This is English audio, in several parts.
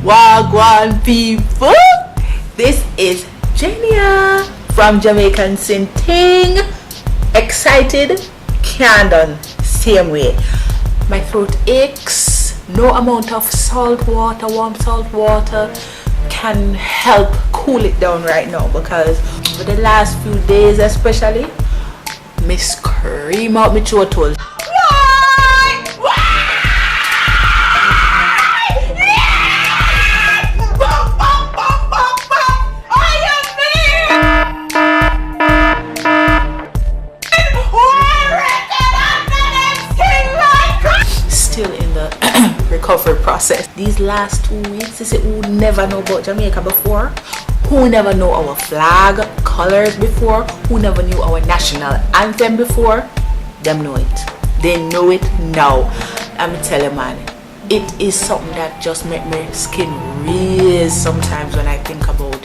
Wagwan people, this is Jania from Jamaican Sinting. Excited? Can't done same way. My throat aches. No amount of salt water, warm salt water can help cool it down right now, because for the last few days especially, me scream out my throat hole. Still in the recovery process. These last 2 weeks, you see, who never know about Jamaica before, who never know our flag colors before, who never knew our national anthem before, them know it. They know it now. I'm telling you, man, it is something that just make my skin raise sometimes when I think about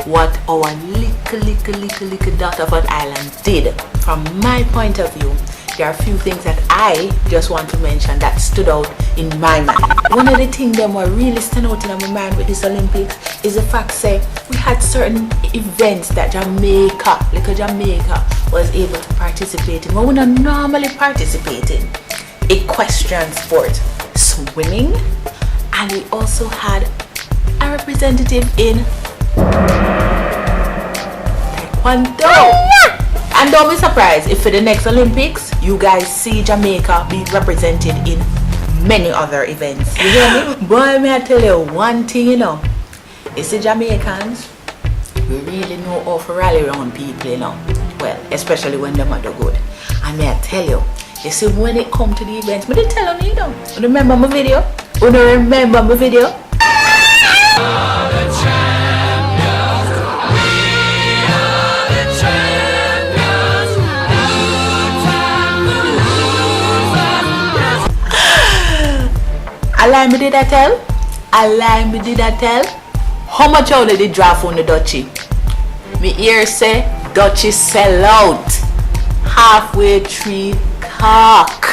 what our little dot of an island did. From my point of view, there are a few things that I just want to mention that stood out in my mind. One of the things that were really stand out in my mind with this Olympics is the fact that we had certain events that Jamaica was able to participate in. Well, we don't normally participate in equestrian sport, swimming, and we also had a representative in Taekwondo. And don't be surprised if for the next Olympics you guys see Jamaica be represented in many other events. You hear me? Boy, may I tell you one thing, you know. You see, Jamaicans, we really know how to rally around people, you know. Well, especially when them are good. And may I tell you, see, when it come to the events, but they tell me, you know. Remember my video? Remember my video? A lie me did I tell? How much out did they draft on the Dutchie? Me ear say Dutchie sell out. Halfway 3 cock.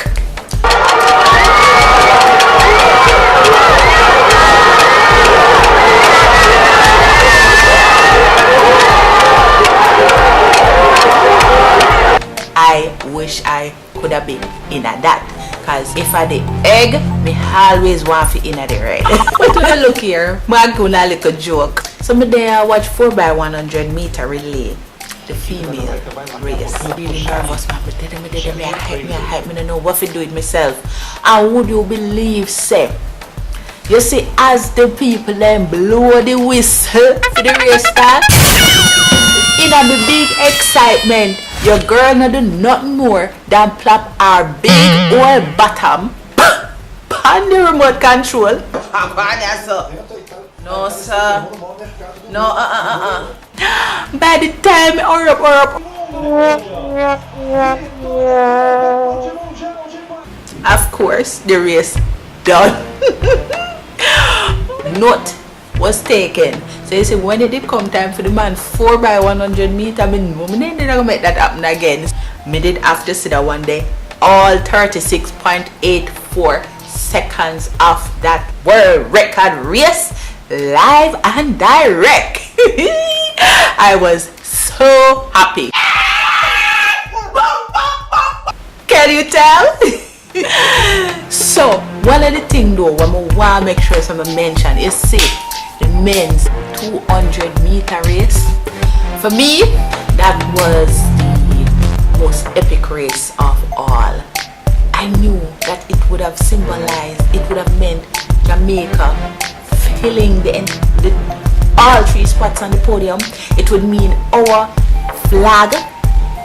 I wish I could have been in at that. Cause if I the egg, me always want to in at the red. But to the look here, I'm gonna little joke. So me there watch 4x100 meter relay, the female race. I'm really nervous, man. But I hype me don't know what to do it myself. And would you believe, say, you see, as the people then blow the whistle for the race start, in a big excitement, your girl not do nothing more than plop our big old bottom on the remote control. No sir. No By the time of course the race done. Note was taken. So you see, when it did come time for the man 4x100 meter, I mean, I didn't gonna make that happen again. Me did have to sit there one day, all 36.84 seconds of that world record race, live and direct. I was so happy. Can you tell? So one of the things though, what I want to make sure someone mention is see the men's 200 meter race. For me, that was the most epic race of all. I knew that it would have symbolized, it would have meant Jamaica filling all 3 spots on the podium. It would mean our flag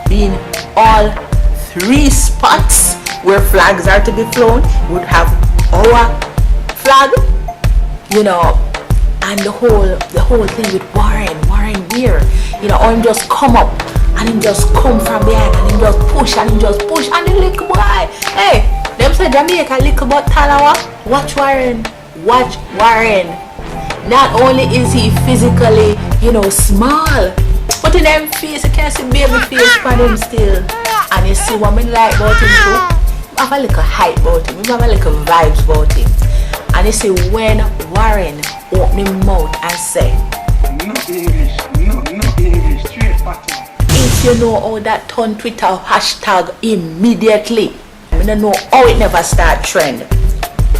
being all 3 spots where flags are to be flown. We would have our flag, you know. And the whole thing with Warren Weir, you know, or him just come up and him just come from behind and him just push and the little boy. Hey, them say Jamaica little but Talawa. Watch Warren. Not only is he physically, you know, small, but in them face you can't see baby face for him still. And you see what I like about him too? I have a little hype about him, I have a little vibes about him. And you see when Warren open his mouth and say, no English, no English, straight Patois. if you know how that turn Twitter hashtag immediately, I don't know how it never start trend.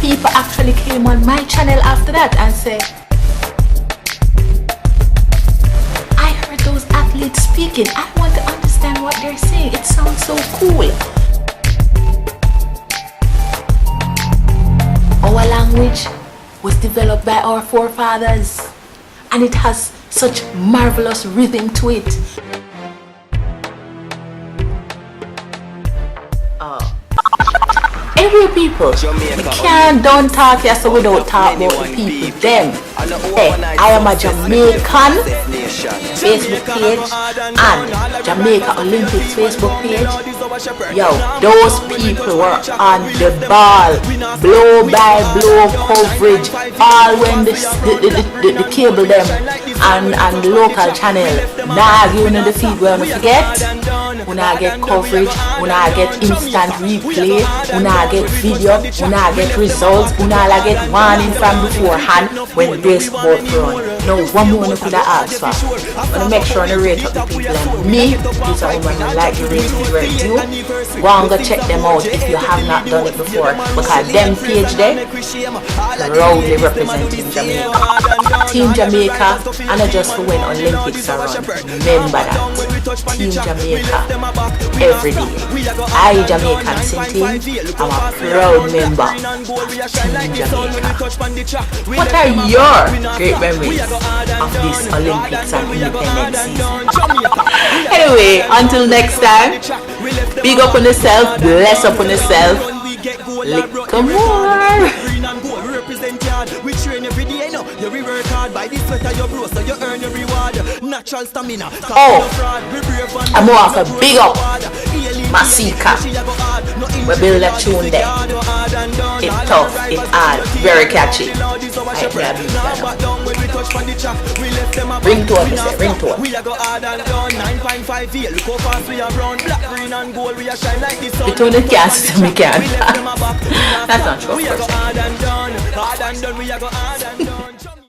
People actually came on my channel after that and said, I heard those athletes speaking. I want to understand what they're saying. It sounds so cool. Our language was developed by our forefathers and it has such marvelous rhythm to it. Every people, we don't talk here so we don't talk about the people, them. Hey, I am a Jamaican Facebook page and Jamaica Olympics Facebook page. Yo, those people were on the ball, blow by blow coverage, all when the cable them and the local channel. Now you know the feed where we forget. We now get coverage, we now get instant replay, we now get video, we now get results, we now get warning from beforehand when this boat run. Now one more you could have asked for. I want to make sure I rate up the people and me, these are women who like the ratings where it's due. Go and go check them out if you have not done it before, because them page there proudly representing Jamaica. Team Jamaica, and not just for when Olympics are run. Remember that. Team Jamaica every day. I, Jamaican Sinting, I'm a proud member of Team Jamaica. What are your great memories of this Olympics and Independence season? Anyway, until next time, big up on yourself, bless up on yourself, little more. We train every day, no. You work hard by this sweater, you bro, so you earn your reward. Natural stamina. Oh, I'm off a big up Masicka. We build a tune there. It's tough, it's hard, very catchy. Ring to it, say, ring to it. The tune it can't, so we can't. That's not true.